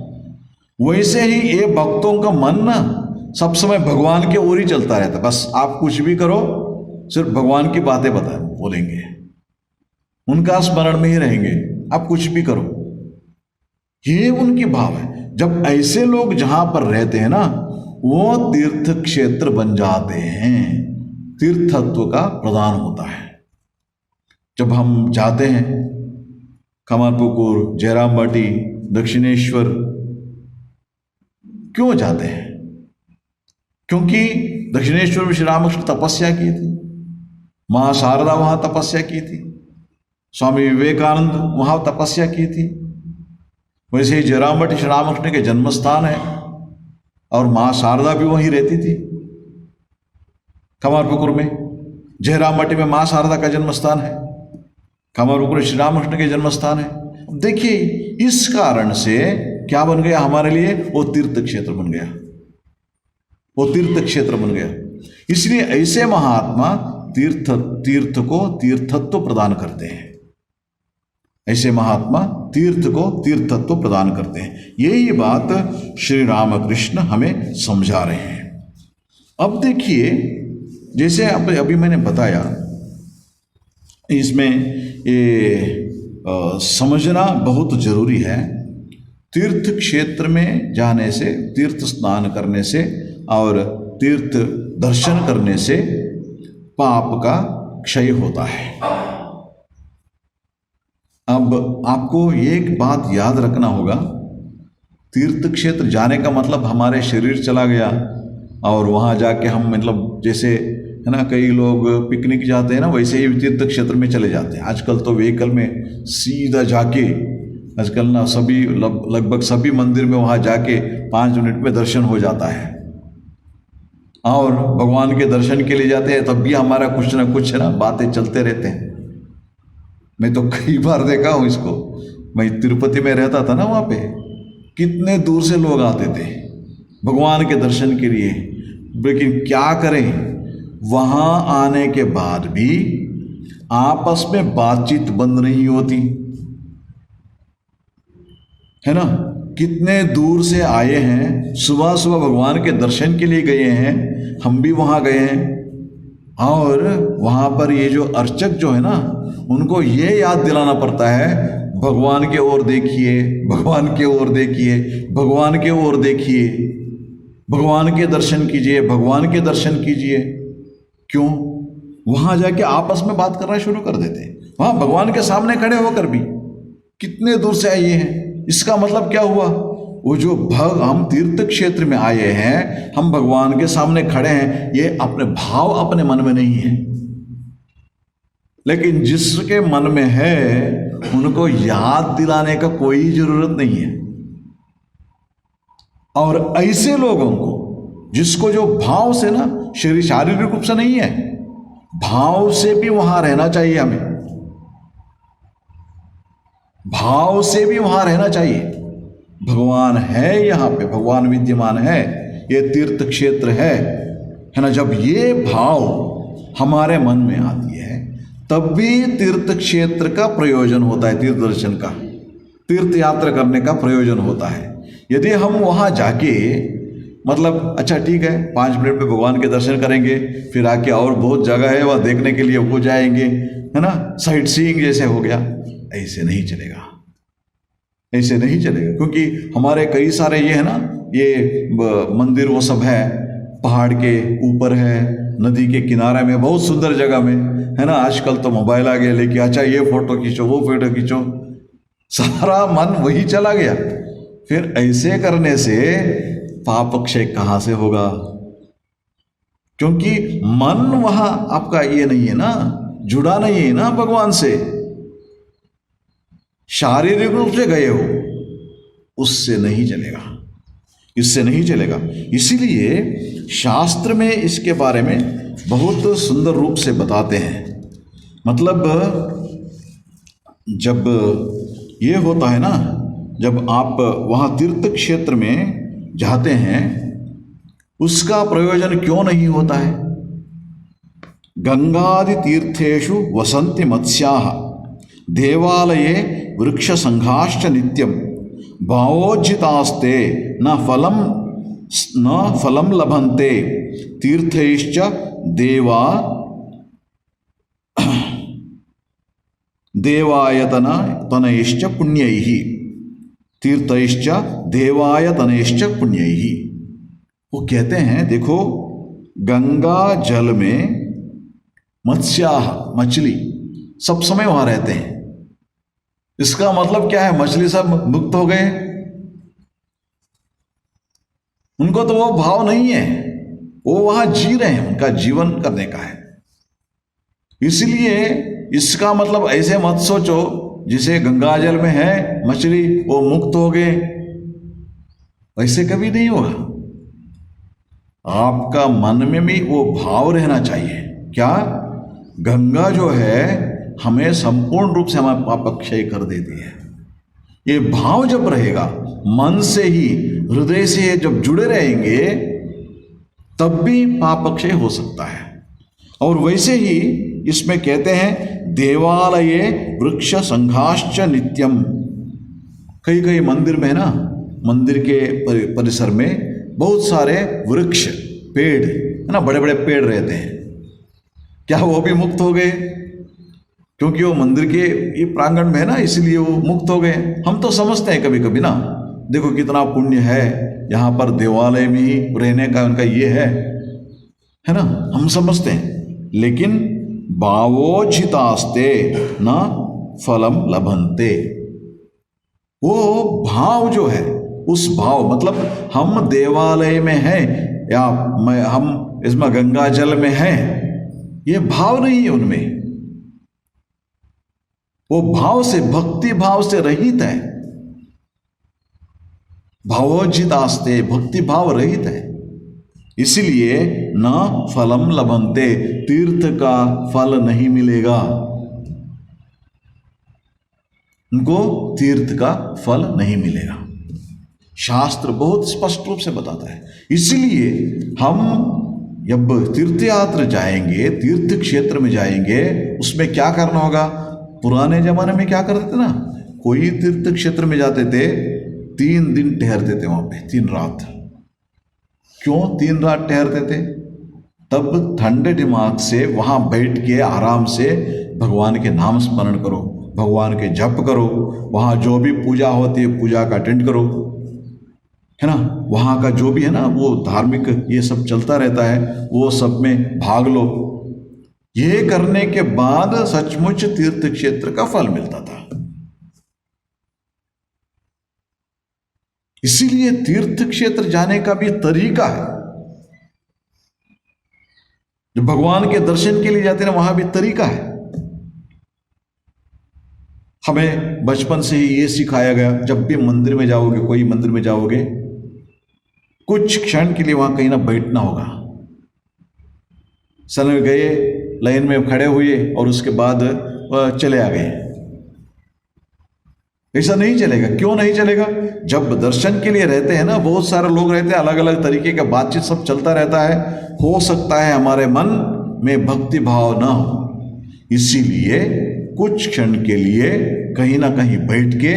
वैसे ही ये भक्तों का मन ना सब समय भगवान के ओर ही चलता रहता है। बस आप कुछ भी करो, सिर्फ भगवान की बातें बोलेंगे, उनका स्मरण में ही रहेंगे, आप कुछ भी करो, ये उनकी भाव है। जब ऐसे लोग जहां पर रहते हैं ना, वो तीर्थ क्षेत्र बन जाते हैं, तीर्थत्व का प्रदान होता है। जब हम जाते हैं कमरपुकुर, जयराम बाटी, दक्षिणेश्वर, क्यों जाते हैं? क्योंकि दक्षिणेश्वर में श्री रामकृष्ण तपस्या की थी, मां शारदा वहां तपस्या की थी, स्वामी विवेकानंद वहां तपस्या की थी। वैसे ही जयराम बाटी श्री रामकृष्ण के जन्म स्थान है, और मां शारदा भी वहीं रहती थी कमरपुकुर में। जयराम बाटी में मां शारदा का जन्म स्थान है, कमरपुकुर श्री रामकृष्ण के जन्म स्थान है। देखिए इस कारण से क्या बन गया हमारे लिए? वो तीर्थ क्षेत्र बन गया, वो तीर्थ क्षेत्र बन गया। इसलिए ऐसे महात्मा तीर्थ को तीर्थत्व प्रदान करते हैं, ऐसे महात्मा तीर्थ को तीर्थत्व प्रदान करते हैं। यही बात श्री रामकृष्ण हमें समझा रहे हैं। अब देखिए, जैसे अभी मैंने बताया, इसमें ये समझना बहुत जरूरी है। तीर्थ क्षेत्र में जाने से, तीर्थ स्नान करने से और तीर्थ दर्शन करने से पाप का क्षय होता है। अब आपको एक बात याद रखना होगा, तीर्थ क्षेत्र जाने का मतलब हमारे शरीर चला गया और वहाँ जाके हम, मतलब जैसे है ना, कई लोग पिकनिक जाते हैं ना, वैसे ही तीर्थ क्षेत्र में चले जाते हैं। आजकल तो व्हीकल में सीधा जाके, आजकल ना सभी लगभग सभी मंदिर में वहाँ जाके 5 मिनट में दर्शन हो जाता है, और भगवान के दर्शन के लिए जाते हैं, तब भी हमारा कुछ ना कुछ है ना बातें चलते रहते हैं। मैं तो कई बार देखा हूँ इसको। मैं तिरुपति में रहता था ना, वहाँ पे कितने दूर से लोग आते थे भगवान के दर्शन के लिए, लेकिन क्या करें, वहाँ आने के बाद भी आपस में बातचीत बंद नहीं होती। है ना, कितने दूर से आए हैं, सुबह सुबह भगवान के दर्शन के लिए गए हैं, हम भी वहाँ गए हैं। और वहाँ पर ये जो अर्चक जो है ना, उनको ये याद दिलाना पड़ता है, भगवान के ओर देखिए, भगवान के ओर देखिए, भगवान के ओर देखिए, भगवान के दर्शन कीजिए, भगवान के दर्शन कीजिए। क्यों? वहाँ जाके आपस में बात करना शुरू कर देते हैं, वहाँ भगवान के सामने खड़े होकर भी। कितने दूर से आए हैं, इसका मतलब क्या हुआ? वो जो हम तीर्थ क्षेत्र में आए हैं, हम भगवान के सामने खड़े हैं, ये अपने भाव अपने मन में नहीं है। लेकिन जिसके मन में है उनको याद दिलाने का कोई जरूरत नहीं है। और ऐसे लोगों को, जिसको जो भाव से ना, शारीरिक रूप से नहीं है, भाव से भी वहां रहना चाहिए, हमें भाव से भी वहां रहना चाहिए। भगवान है यहाँ पे, भगवान विद्यमान है, ये तीर्थ क्षेत्र है ना। जब ये भाव हमारे मन में आती है, तब भी तीर्थ क्षेत्र का प्रयोजन होता है, तीर्थ दर्शन का, तीर्थ यात्रा करने का प्रयोजन होता है। यदि हम वहाँ जाके मतलब अच्छा ठीक है 5 मिनट में भगवान के दर्शन करेंगे, फिर आके और बहुत जगह है वहाँ देखने के लिए वो जाएंगे, है ना, साइट सीइंग जैसे हो गया, ऐसे नहीं चलेगा, ऐसे नहीं चलेगा। क्योंकि हमारे कई सारे ये है ना, ये मंदिर वो सब है, पहाड़ के ऊपर है, नदी के किनारे में, बहुत सुंदर जगह में, है ना। आजकल तो मोबाइल आ गया लेके, अच्छा ये फोटो खींचो, वो फोटो खींचो, सारा मन वही चला गया। फिर ऐसे करने से पाप क्षय कहाँ से होगा? क्योंकि मन वहां आपका ये नहीं है ना, जुड़ा नहीं है ना भगवान से, शारीरिक रूप से गए हो, उससे नहीं चलेगा, इससे नहीं चलेगा। इसीलिए शास्त्र में इसके बारे में बहुत सुंदर रूप से बताते हैं। मतलब जब ये होता है ना, जब आप वहाँ तीर्थ क्षेत्र में जाते हैं, उसका प्रयोजन क्यों नहीं होता है? गंगादि तीर्थेषु वसन्ति मत्स्याः देवालये वृक्ष संघाश्च नित्यं भावोज्जितास्ते न फलं लभन्ते तीर्थैश्च देवायतनैश्च पुण्यैः तीर्थैश्च देवायतनैश्च पुण्यैः। वो कहते हैं देखो, गंगा जल में मत्स्याः मछली सब समय वहां रहते हैं। इसका मतलब क्या है? मछली सब मुक्त हो गए, उनको तो वो भाव नहीं है, वो वहां जी रहे हैं, उनका जीवन करने का है। इसलिए इसका मतलब ऐसे मत सोचो जिसे गंगाजल में है मछली वो मुक्त हो गए, वैसे कभी नहीं होगा। आपका मन में भी वो भाव रहना चाहिए। क्या? गंगा जो है हमें संपूर्ण रूप से हमारा पाप क्षय कर देती है। ये भाव जब रहेगा, मन से ही, हृदय से जब जुड़े रहेंगे, तब भी पाप क्षय हो सकता है। और वैसे ही इसमें कहते हैं देवालये वृक्ष संघाश्च नित्यम। कई कई मंदिर में ना, मंदिर के परिसर में बहुत सारे वृक्ष, पेड़ है ना, बड़े बड़े पेड़ रहते हैं। क्या वो भी मुक्त हो गए? क्योंकि वो मंदिर के ये प्रांगण में है ना, इसलिए वो मुक्त हो गए। हम तो समझते हैं कभी कभी ना, देखो कितना पुण्य है यहाँ पर, देवालय में ही रहने का उनका ये है ना, हम समझते हैं। लेकिन भावोज्झितास्ते न फलम लभन्ते, वो भाव जो है, उस भाव मतलब हम देवालय में हैं या हम इसमें गंगा जल में हैं, ये भाव नहीं है उनमें। वो भाव से, भक्ति भाव से रहित है। भावोज्झितास्ते, भक्ति भाव रहित है, इसलिए न फलम लभन्ते, तीर्थ का फल नहीं मिलेगा उनको, तीर्थ का फल नहीं मिलेगा। शास्त्र बहुत स्पष्ट रूप से बताता है। इसलिए हम जब तीर्थ यात्रा जाएंगे, तीर्थ क्षेत्र में जाएंगे, उसमें क्या करना होगा? पुराने जमाने में क्या करते थे ना, कोई तीर्थ क्षेत्र में जाते थे 3 दिन ठहरते थे वहां पे, 3 रात। क्यों 3 रात ठहरते थे? तब ठंडे दिमाग से वहां बैठ के आराम से भगवान के नाम स्मरण करो, भगवान के जप करो, वहां जो भी पूजा होती है पूजा का अटेंड करो, है ना, वहां का जो भी है ना वो धार्मिक ये सब चलता रहता है, वो सब में भाग लो। ये करने के बाद सचमुच तीर्थ क्षेत्र का फल मिलता था। इसीलिए तीर्थ क्षेत्र जाने का भी तरीका है। जब भगवान के दर्शन के लिए जाते हैं ना, वहां भी तरीका है। हमें बचपन से ही ये सिखाया गया, जब भी मंदिर में जाओगे, कोई मंदिर में जाओगे, कुछ क्षण के लिए वहां कहीं ना बैठना होगा। समय गए, लाइन में खड़े हुए और उसके बाद चले आ गए, ऐसा नहीं चलेगा। क्यों नहीं चलेगा? जब दर्शन के लिए रहते हैं ना, बहुत सारे लोग रहते हैं, अलग अलग तरीके का बातचीत सब चलता रहता है, हो सकता है हमारे मन में भक्ति भाव ना हो। इसीलिए कुछ क्षण के लिए कहीं ना कहीं बैठ के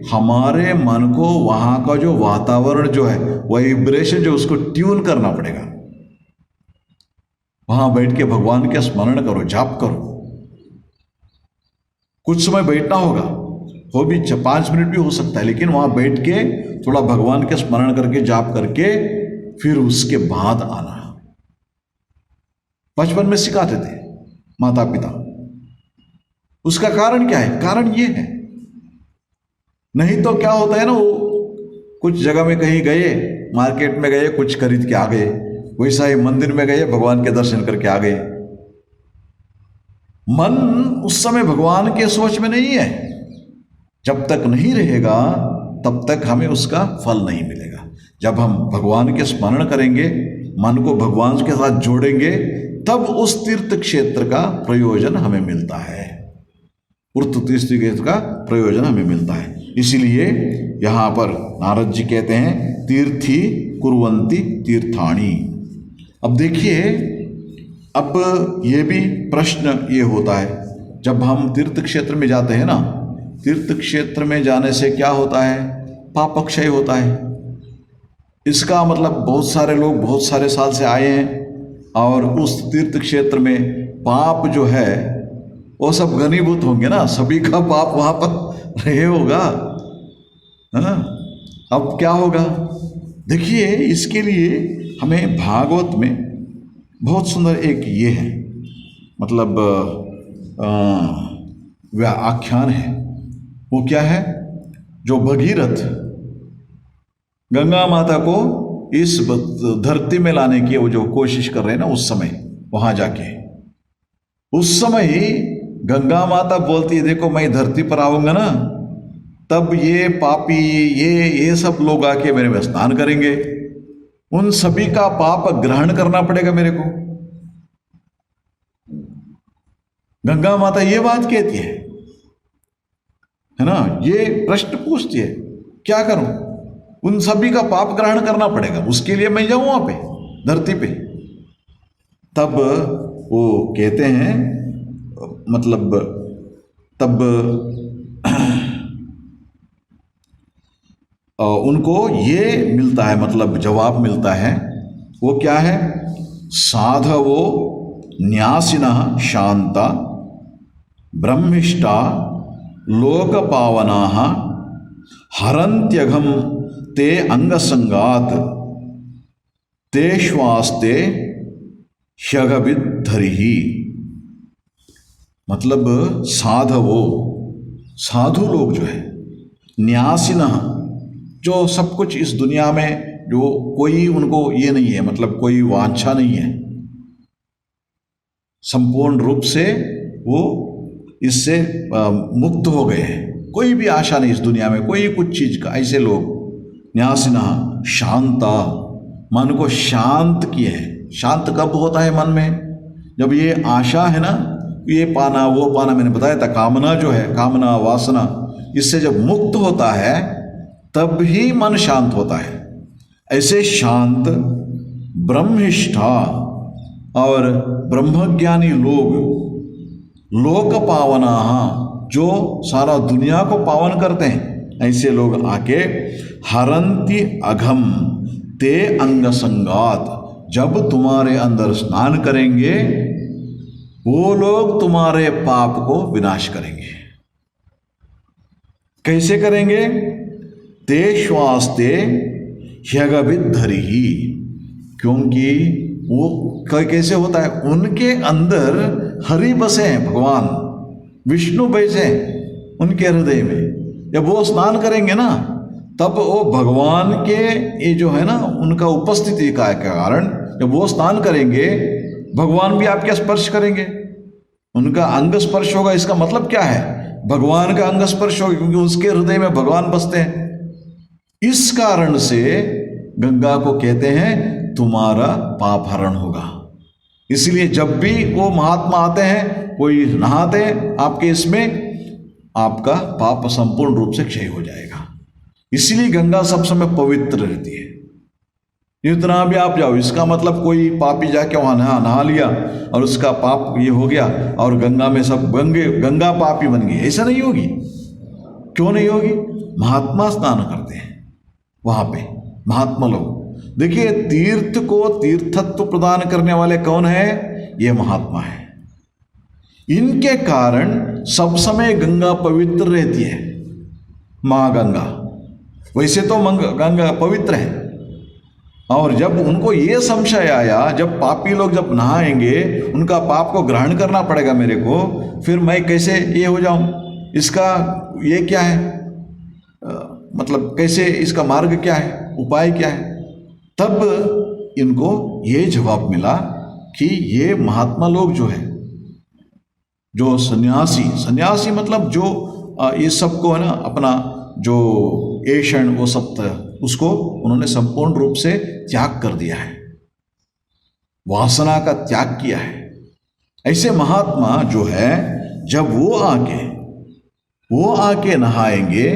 हमारे मन को वहां का जो वातावरण जो है, वाइब्रेशन जो, उसको ट्यून करना पड़ेगा। वहां बैठ के भगवान के स्मरण करो, जाप करो। कुछ समय बैठना होगा, वो भी 5 मिनट भी हो सकता है, लेकिन वहां बैठ के थोड़ा भगवान के स्मरण करके, जाप करके, फिर उसके बाद आना। बचपन में सिखाते थे माता पिता। उसका कारण क्या है? कारण ये है, नहीं तो क्या होता है ना, वो कुछ जगह में कहीं गए, मार्केट में गए, कुछ खरीद के आ गए, वैसा ही मंदिर में गए, भगवान के दर्शन करके आ गए। मन उस समय भगवान के सोच में नहीं है। जब तक नहीं रहेगा तब तक हमें उसका फल नहीं मिलेगा। जब हम भगवान के स्मरण करेंगे, मन को भगवान के साथ जोड़ेंगे, तब उस तीर्थ क्षेत्र का प्रयोजन हमें मिलता है, तीर्थ क्षेत्र का प्रयोजन हमें मिलता है। इसीलिए यहां पर नारद जी कहते हैं, तीर्थी कुर्वन्ति तीर्थाणी। अब देखिए, अब ये भी प्रश्न ये होता है, जब हम तीर्थ क्षेत्र में जाते हैं ना, तीर्थ क्षेत्र में जाने से क्या होता है? पाप क्षय होता है। इसका मतलब बहुत सारे लोग बहुत सारे साल से आए हैं और उस तीर्थ क्षेत्र में पाप जो है वो सब घनीभूत होंगे ना, सभी का पाप वहां पर रहे होगा। हाँ, अब क्या होगा? देखिए, इसके लिए हमें भागवत में बहुत सुंदर एक ये है, मतलब आख्यान है। वो क्या है? जो भगीरथ गंगा माता को इस धरती में लाने की वो जो कोशिश कर रहे हैं ना, उस समय वहां जाके, उस समय ही गंगा माता बोलती है, देखो मैं धरती पर आऊंगा ना, तब ये पापी ये सब लोग आके मेरे में स्नान करेंगे, उन सभी का पाप ग्रहण करना पड़ेगा मेरे को। गंगा माता ये बात कहती है ना, ये प्रश्न पूछती है, क्या करूं? उन सभी का पाप ग्रहण करना पड़ेगा, उसके लिए मैं जाऊं वहां पे धरती पे। तब वो कहते हैं, मतलब तब उनको ये मिलता है, मतलब जवाब मिलता है। वो क्या है? साधवो न्यासिनः शांता ब्रह्मिष्ठा लोकपावनाः हरन्त्यघं ते अंगसंगात तेष्वास्ते ह्यगविद्धरिहि। मतलब साधवो, साधु लोग जो है, न्यासिनः, जो सब कुछ इस दुनिया में जो कोई उनको ये नहीं है, मतलब कोई वांछा नहीं है, संपूर्ण रूप से वो इससे मुक्त हो गए हैं, कोई भी आशा नहीं इस दुनिया में कोई कुछ चीज का। ऐसे लोग न्यासिनः शांता, मन को शांत किए हैं। शांत कब होता है मन में? जब ये आशा है ना, ये पाना वो पाना, मैंने बताया था, कामना जो है, कामना वासना, इससे जब मुक्त होता है तब ही मन शांत होता है। ऐसे शांत ब्रह्मिष्ठा और ब्रह्मज्ञानी लोग, लोक पावना, जो सारा दुनिया को पावन करते हैं, ऐसे लोग आके हरंति अघम ते अंग संगात, जब तुम्हारे अंदर स्नान करेंगे वो लोग तुम्हारे पाप को विनाश करेंगे। कैसे करेंगे? ते श्वास्ते ह्यगभिद्धरि ही, क्योंकि वो कैसे होता है, उनके अंदर हरि बसे हैं, भगवान विष्णु बैसे हैं उनके हृदय में। जब वो स्नान करेंगे ना तब वो भगवान के ये जो है ना उनका उपस्थिति का कारण, जब वो स्नान करेंगे भगवान भी आपके स्पर्श करेंगे, उनका अंग स्पर्श होगा। इसका मतलब क्या है? भगवान का अंग स्पर्श होगा, क्योंकि उसके हृदय में भगवान बसते हैं। इस कारण से गंगा को कहते हैं तुम्हारा पाप हरण होगा। इसलिए जब भी वो महात्मा आते हैं, कोई नहाते हैं आपके इसमें, आपका पाप संपूर्ण रूप से क्षय हो जाएगा। इसलिए गंगा सब समय पवित्र रहती है। इतना भी आप जाओ, इसका मतलब कोई पापी जाके वहां नहा लिया और उसका पाप ये हो गया और गंगा में सब गंगा पापी बन गई, ऐसा नहीं होगी। क्यों नहीं होगी? महात्मा स्नान करते हैं वहां पे, महात्मा लोग। देखिए, तीर्थ को तीर्थत्व प्रदान करने वाले कौन है? ये महात्मा है। इनके कारण सब समय गंगा पवित्र रहती है, माँ गंगा। वैसे तो गंगा पवित्र है, और जब उनको ये संशय आया, जब पापी लोग जब नहाएंगे उनका पाप को ग्रहण करना पड़ेगा मेरे को, फिर मैं कैसे ये हो जाऊं, इसका ये क्या है, मतलब कैसे, इसका मार्ग क्या है, उपाय क्या है? तब इनको ये जवाब मिला कि ये महात्मा लोग जो है, जो सन्यासी मतलब जो ये सबको है ना अपना जो ऐशन वो सब उसको उन्होंने संपूर्ण रूप से त्याग कर दिया है, वासना का त्याग किया है। ऐसे महात्मा जो है जब वो आके नहाएंगे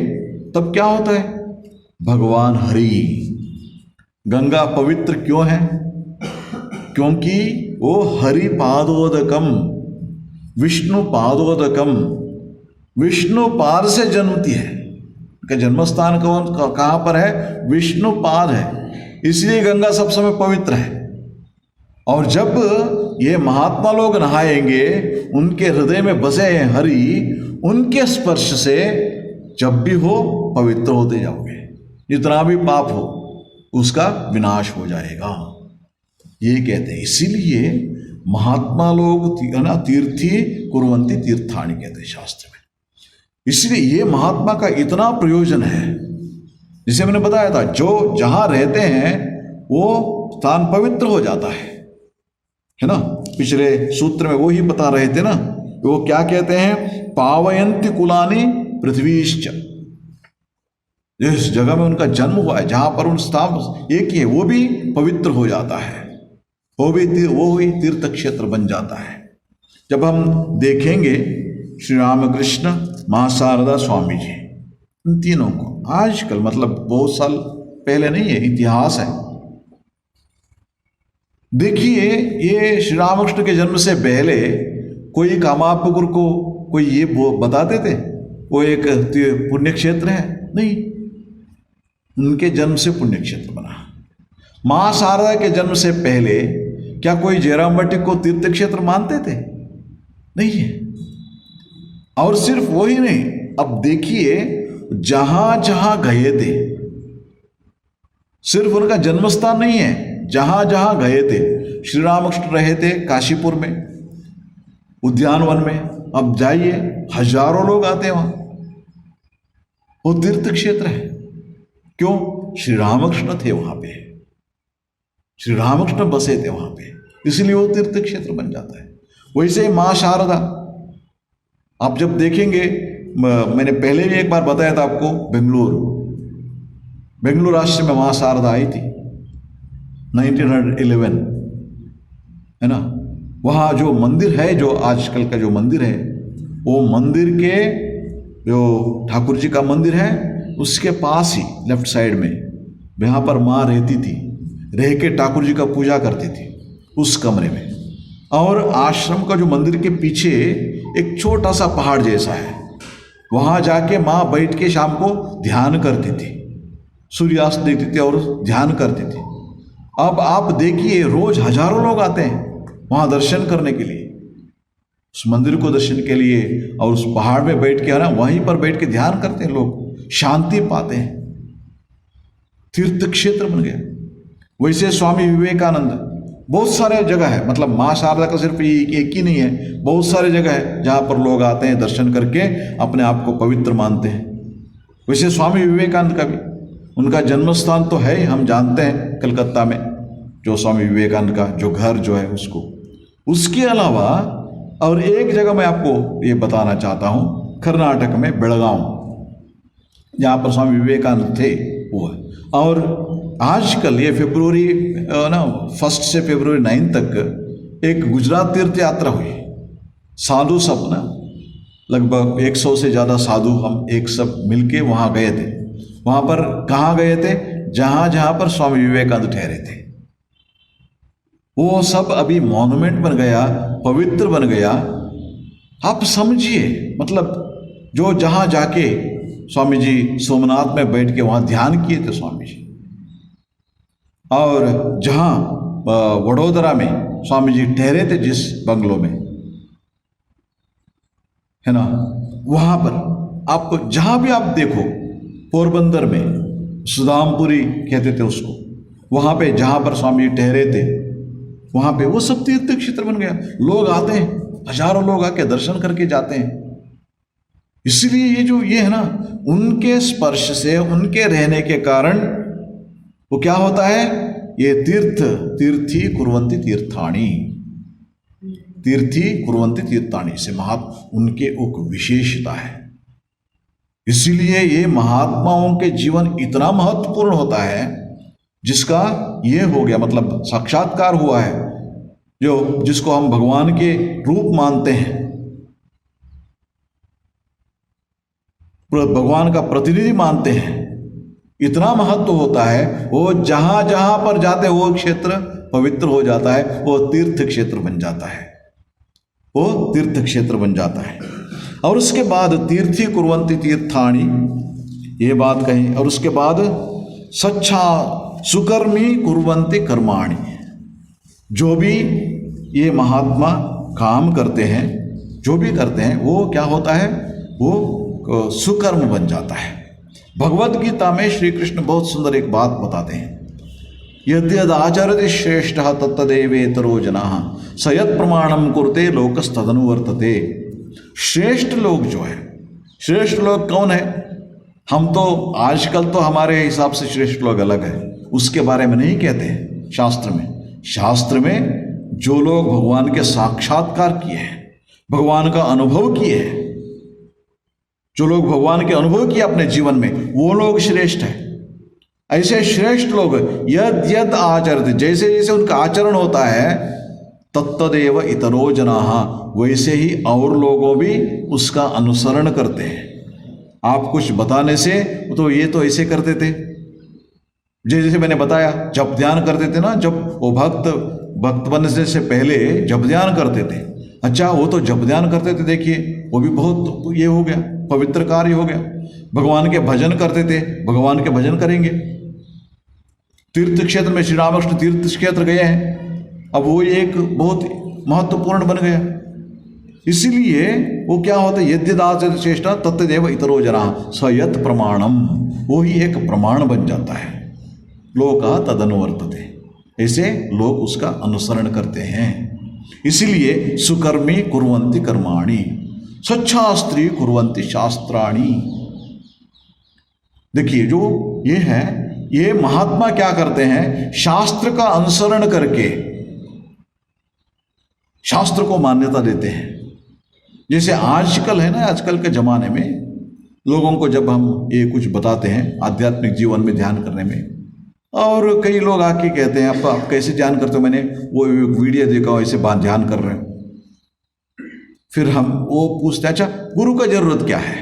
तब क्या होता है? भगवान हरि, गंगा पवित्र क्यों है? क्योंकि वो हरि पादोदकम, विष्णु पादोदकम, विष्णु पाद से जन्मती है। का जन्म स्थान कहाँ पर है? विष्णु पाद है, इसलिए गंगा सब समय पवित्र है। और जब ये महात्मा लोग नहाएंगे, उनके हृदय में बसे हैं हरि, उनके स्पर्श से जब भी हो पवित्र होते जाओगे, जितना भी पाप हो उसका विनाश हो जाएगा, ये कहते हैं। इसीलिए महात्मा लोग ना तीर्थी कुर्वन्ति तीर्थानि कहते हैं शास्त्र में। इसलिए ये महात्मा का इतना प्रयोजन है, जिसे मैंने बताया था, जो जहां रहते हैं वो स्थान पवित्र हो जाता है ना। पिछले सूत्र में वो ही बता रहे थे ना, वो क्या कहते हैं? पावयन्ति कुलानि पृथ्वीश्च, जिस जगह में उनका जन्म हुआ है, जहां पर उन स्थान एक ही है, वो भी पवित्र हो जाता है, वो ही तीर्थ क्षेत्र बन जाता है। जब हम देखेंगे श्री रामकृष्ण, मां शारदा, स्वामी जी, इन तीनों को आजकल, मतलब बहुत साल पहले नहीं है, इतिहास है। देखिए, ये श्री रामकृष्ण के जन्म से पहले कोई कामापुकुर को कोई ये बताते थे वो एक पुण्य क्षेत्र है? नहीं, उनके जन्म से पुण्य क्षेत्र बना। मां शारदा के जन्म से पहले क्या कोई जयराम बट्टिक को तीर्थ क्षेत्र मानते थे? नहीं है। और सिर्फ वही नहीं, अब देखिए जहां जहां गए थे, सिर्फ उनका जन्मस्थान नहीं है, जहां जहां गए थे। श्री रामकृष्ण रहे थे काशीपुर में, उद्यानवन में, अब जाइए हजारों लोग आते हैं वहां, वो तीर्थ क्षेत्र है। क्यों? श्री रामकृष्ण थे वहां पे, श्री रामकृष्ण बसे थे वहां पे, इसलिए वो तीर्थ क्षेत्र बन जाता है। वैसे ही मां शारदा, आप जब देखेंगे, मैंने पहले भी एक बार बताया था आपको, बेंगलुरु राष्ट्र में मां शारदा आई थी 1911, है ना। वहाँ जो मंदिर है, जो आजकल का जो मंदिर है, वो मंदिर के जो ठाकुर जी का मंदिर है उसके पास ही लेफ्ट साइड में, यहाँ पर माँ रहती थी, रह के ठाकुर जी का पूजा करती थी उस कमरे में। और आश्रम का जो मंदिर के पीछे एक छोटा सा पहाड़ जैसा है, वहाँ जाके माँ बैठ के शाम को ध्यान करती थी, सूर्यास्त देखती थी और ध्यान करती थी। अब आप देखिए रोज हजारों लोग आते हैं वहाँ दर्शन करने के लिए, उस मंदिर को दर्शन के लिए, और उस पहाड़ में बैठ के है ना वहीं पर बैठ के ध्यान करते हैं लोग, शांति पाते हैं, तीर्थ क्षेत्र बन गया। वैसे स्वामी विवेकानंद, बहुत सारे जगह है, मतलब माँ शारदा का सिर्फ एक ही नहीं है, बहुत सारे जगह है जहाँ पर लोग आते हैं दर्शन करके अपने आप को पवित्र मानते हैं। वैसे स्वामी विवेकानंद का भी, उनका जन्म स्थान तो है, हम जानते हैं कलकत्ता में जो स्वामी विवेकानंद का जो घर जो है उसको। उसके अलावा और एक जगह मैं आपको ये बताना चाहता हूँ, कर्नाटक में बेलगांव, जहाँ पर स्वामी विवेकानंद थे वो है। और आजकल ये फरवरी 1 से फरवरी 9 तक एक गुजरात तीर्थ यात्रा हुई। साधु सब ना लगभग 100 से ज़्यादा साधु हम एक सब मिलके वहाँ गए थे। वहाँ पर कहाँ गए थे? जहाँ जहाँ पर स्वामी विवेकानंद ठहरे थे, वो सब अभी मॉन्यूमेंट बन गया, पवित्र बन गया। आप समझिए, मतलब जो जहाँ जाके स्वामी जी सोमनाथ में बैठ के वहाँ ध्यान किए थे स्वामी जी, और जहाँ वडोदरा में स्वामी जी ठहरे थे जिस बंगलों में, है ना, वहाँ पर आपको जहाँ भी आप देखो, पोरबंदर में सुदामपुरी कहते थे उसको, वहाँ पे जहाँ पर स्वामी जी ठहरे थे वहाँ पे वो सब तीर्थ क्षेत्र बन गया। लोग आते हैं, हजारों लोग आके दर्शन करके जाते हैं। इसलिए ये जो ये है ना, उनके स्पर्श से, उनके रहने के कारण वो क्या होता है, ये तीर्थी कुर्वन्ति तीर्थाणी, तीर्थी कुर्वन्ति तीर्थाणी से उनके एक विशेषता है। इसीलिए ये महात्माओं के जीवन इतना महत्वपूर्ण होता है, जिसका ये हो गया मतलब साक्षात्कार हुआ है, जो जिसको हम भगवान के रूप मानते हैं, भगवान का प्रतिनिधि मानते हैं। इतना महत्व होता है, वो जहां जहां पर जाते हैं वो क्षेत्र पवित्र हो जाता है, वो तीर्थ क्षेत्र बन जाता है, वो तीर्थ क्षेत्र बन जाता है। और उसके बाद तीर्थी कुर्वन्ति तीर्थाणी, ये बात कही। और उसके बाद सच्चा सुकर्मी कुर्वन्ति कर्माणि, जो भी ये महात्मा काम करते हैं, जो भी करते हैं, वो क्या होता है, वो सुकर्म बन जाता है। भगवत गीता में श्री कृष्ण बहुत सुंदर एक बात बताते हैं, यद्यद आचरति श्रेष्ठ तत्तदेवेतरो जनाः स यत् प्रमाणम कुरुते लोकस्तदनुवर्तते। श्रेष्ठ लोग जो है, श्रेष्ठ लोग कौन है? हम तो आजकल तो हमारे हिसाब से श्रेष्ठ लोग अलग है, उसके बारे में नहीं कहते हैं शास्त्र में। शास्त्र में जो लोग भगवान के साक्षात्कार किए हैं, भगवान का अनुभव किए हैं, जो लोग भगवान के अनुभव किए अपने जीवन में, वो लोग श्रेष्ठ है। ऐसे श्रेष्ठ लोग यद यद आचरते, जैसे जैसे उनका आचरण होता है, तत्तदेव इतरो जनाः, वैसे ही और लोगों भी उसका अनुसरण करते हैं। आप कुछ बताने से तो ये तो ऐसे करते थे, जैसे मैंने बताया जब ध्यान करते थे ना, जब वो भक्त बनने से पहले जब ध्यान करते थे। अच्छा, वो तो जब ध्यान करते थे, देखिए वो भी बहुत ये हो गया, पवित्र कार्य हो गया। भगवान के भजन करते थे, भगवान के भजन करेंगे। तीर्थ क्षेत्र में श्री रामकृष्ण तीर्थ क्षेत्र गए हैं, अब वो एक बहुत महत्वपूर्ण बन गया। इसीलिए वो क्या होता है, यद्यदाचरति श्रेष्ठः तत्तदेव इतरो जनाः स यत् प्रमाणम, वो ही एक प्रमाण बन जाता है। लोका तदनुवर्तते, ऐसे लोग उसका अनुसरण करते हैं। इसीलिए सुकर्मी कुर्वन्ति कर्माणि स्वच्छास्त्री कुर्वन्ति शास्त्राणि। देखिए जो ये है, ये महात्मा क्या करते हैं, शास्त्र का अनुसरण करके शास्त्र को मान्यता देते हैं। जैसे आजकल है ना, आजकल के ज़माने में लोगों को जब हम ये कुछ बताते हैं आध्यात्मिक जीवन में ध्यान करने में, और कई लोग आके कहते हैं आप कैसे ध्यान करते हो, मैंने वो वीडियो देखा ऐसे बात ध्यान कर रहे हो। फिर हम वो पूछते हैं, अच्छा गुरु का जरूरत क्या है?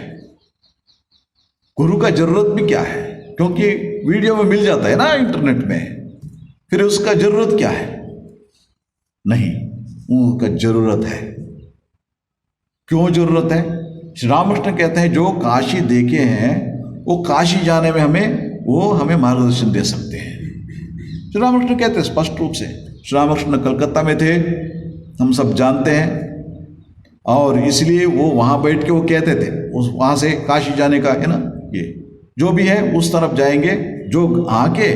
गुरु का जरूरत भी क्या है, क्योंकि वीडियो में मिल जाता है ना इंटरनेट में, फिर उसका जरूरत क्या है? नहीं, उनका जरूरत है। क्यों जरूरत है? श्री रामकृष्ण कहते हैं जो काशी देखे हैं वो काशी जाने में हमें मार्गदर्शन दे सकते हैं। श्री रामकृष्ण कहते हैं स्पष्ट रूप से। श्री रामकृष्ण कलकत्ता में थे, हम सब जानते हैं, और इसलिए वो वहाँ बैठ के वो कहते थे उस वहाँ से काशी जाने का है ना, ये जो भी है उस तरफ जाएंगे, जो आके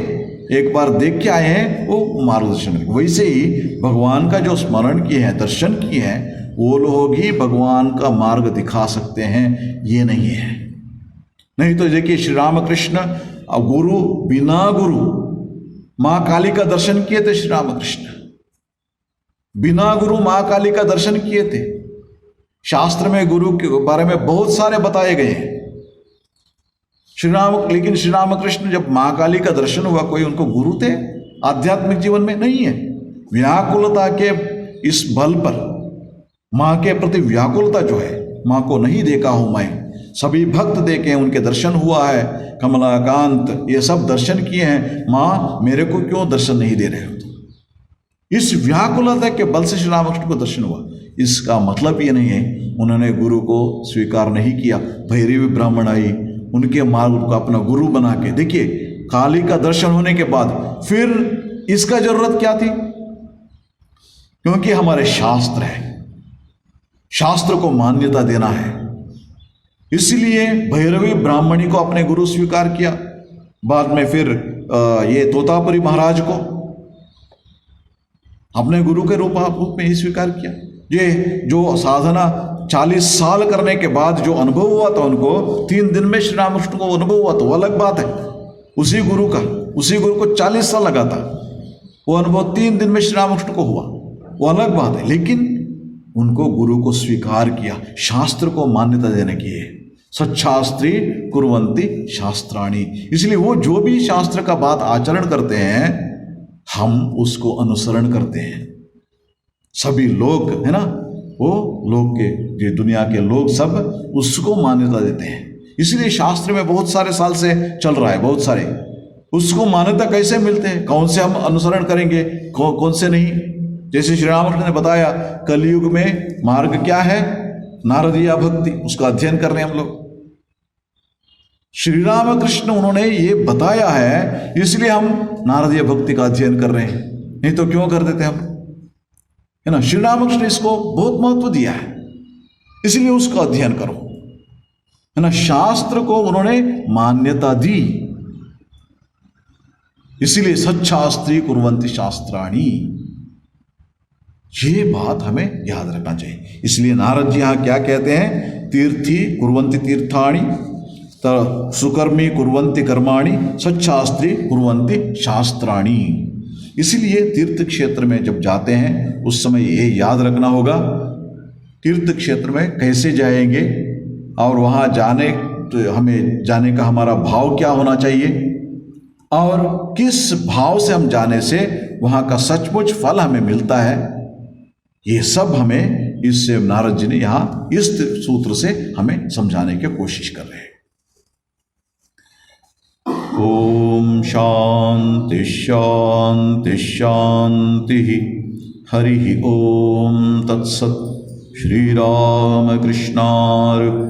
एक बार देख के आए हैं वो मार्गदर्शन। वैसे ही भगवान का जो स्मरण किए हैं, दर्शन किए हैं, वो लोग ही भगवान का मार्ग दिखा सकते हैं, ये नहीं है। नहीं तो देखिए श्री रामकृष्ण गुरु बिना गुरु माँ काली का दर्शन किए थे। श्री रामकृष्ण बिना गुरु माँ काली का दर्शन किए थे। शास्त्र में गुरु के बारे में बहुत सारे बताए गए हैं। लेकिन श्री रामकृष्ण जब माँ काली का दर्शन हुआ, कोई उनको गुरु थे आध्यात्मिक जीवन में? नहीं है। व्याकुलता के इस बल पर, माँ के प्रति व्याकुलता जो है, माँ को नहीं देखा हूं मैं, सभी भक्त देखे, उनके दर्शन हुआ है, कमलाकांत ये सब दर्शन किए हैं, माँ मेरे को क्यों दर्शन नहीं दे रहे हो? इस व्याकुलता के बल से श्री रामकृष्ण को दर्शन हुआ। इसका मतलब ये नहीं है उन्होंने गुरु को स्वीकार नहीं किया। भैरवी ब्राह्मण आई, उनके मार्ग को अपना गुरु बना के, देखिए काली का दर्शन होने के बाद फिर इसका जरूरत क्या थी? क्योंकि हमारे शास्त्र है, शास्त्र को मान्यता देना है, इसलिए भैरवी ब्राह्मणी को अपने गुरु स्वीकार किया। बाद में फिर ये तोतापुरी महाराज को अपने गुरु के रूप में ही स्वीकार किया। ये जो साधना 40 साल करने के बाद जो अनुभव हुआ था उनको, 3 दिन में श्री रामकृष्ण को अनुभव हुआ, तो वो अलग बात है। उसी गुरु को 40 साल लगा था, वो अनुभव 3 दिन में श्री रामकृष्ण को हुआ, वो अलग बात है। लेकिन उनको गुरु को स्वीकार किया, शास्त्र को मान्यता देने की है। सच्छास्त्री कुर्वन्ति शास्त्राणि, इसलिए वो जो भी शास्त्र का बात आचरण करते हैं हम उसको अनुसरण करते हैं। सभी लोग है ना, वो लोग के ये दुनिया के लोग सब उसको मान्यता देते हैं। इसलिए शास्त्र में बहुत सारे साल से चल रहा है, बहुत सारे उसको मान्यता कैसे मिलते हैं, कौन से हम अनुसरण करेंगे, कौन से नहीं। जैसे श्री रामकृष्ण ने बताया कलयुग में मार्ग क्या है, नारदीय भक्ति, उसका अध्ययन कर रहे हैं हम लोग। श्री रामकृष्ण उन्होंने ये बताया है, इसलिए हम नारदीय भक्ति का अध्ययन कर रहे हैं, नहीं तो क्यों कर देते हम, है ना। श्री रामकृष्ण इसको बहुत महत्व दिया है, इसलिए उसका अध्ययन करो, है ना। शास्त्र को उन्होंने मान्यता दी, इसलिए सच्छास्त्री कुर्वन्ति शास्त्राणि, ये बात हमें याद रखना चाहिए। इसलिए नारद जी यहां क्या कहते हैं, तीर्थी कुर्वन्ति तीर्थाणि सुकर्मी कुर्वन्ति कर्माणि सच्छास्त्री कुर्वन्ति शास्त्राणि। इसलिए तीर्थ क्षेत्र में जब जाते हैं उस समय ये याद रखना होगा, तीर्थ क्षेत्र में कैसे जाएंगे और वहाँ हमें जाने का हमारा भाव क्या होना चाहिए, और किस भाव से हम जाने से वहाँ का सचमुच फल हमें मिलता है, ये सब हमें इससे नारद जी ने यहाँ इस सूत्र से हमें समझाने की कोशिश कर रहे हैं। ओम शांति शांति शांति। हरि ओम तत्सत्। श्री राम कृष्णार्पणमस्तु।